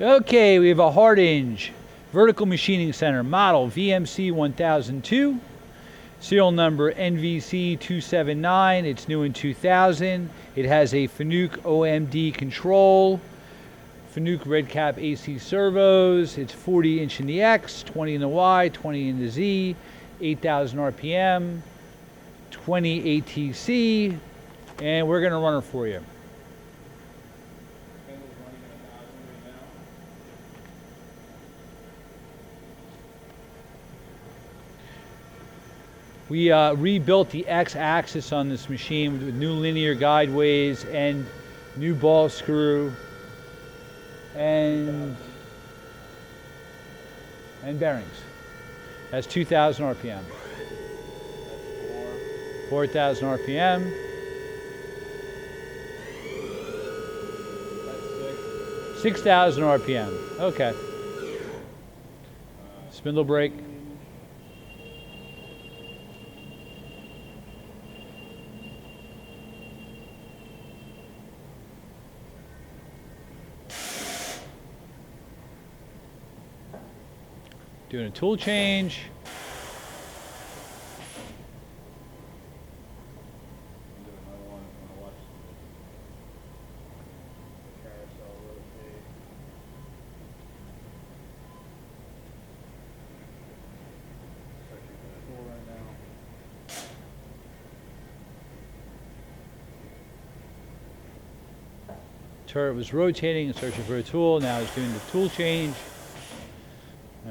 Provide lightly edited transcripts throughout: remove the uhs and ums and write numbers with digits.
Okay, we have a Hardinge Vertical Machining Center model VMC-1002, serial number NVC-279. It's new in 2000. It has a Fanuc OMD control, Fanuc red cap AC servos. It's 40 inch in the X, 20 in the Y, 20 in the Z, 8,000 RPM, 20 ATC, and we're gonna run her for you. We rebuilt the X-axis on this machine with new linear guideways and new ball screw and bearings. That's 2,000 RPM. 4,000 RPM. That's 6,000 RPM. Okay. Spindle brake. Doing a tool change. Turret was rotating and searching for a tool. Now it's doing the tool change.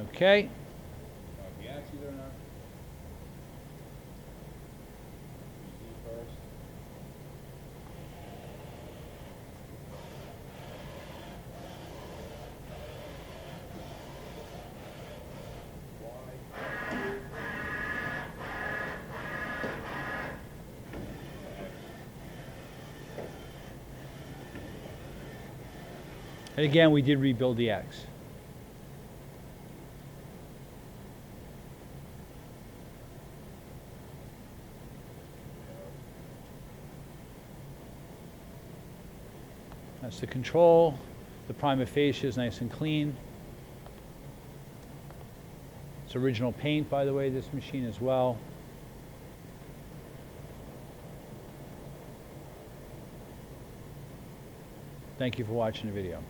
Okay. And again, we did rebuild the X. That's the control. The prima facie is nice and clean. It's original paint, by the way, this machine as well. Thank you for watching the video.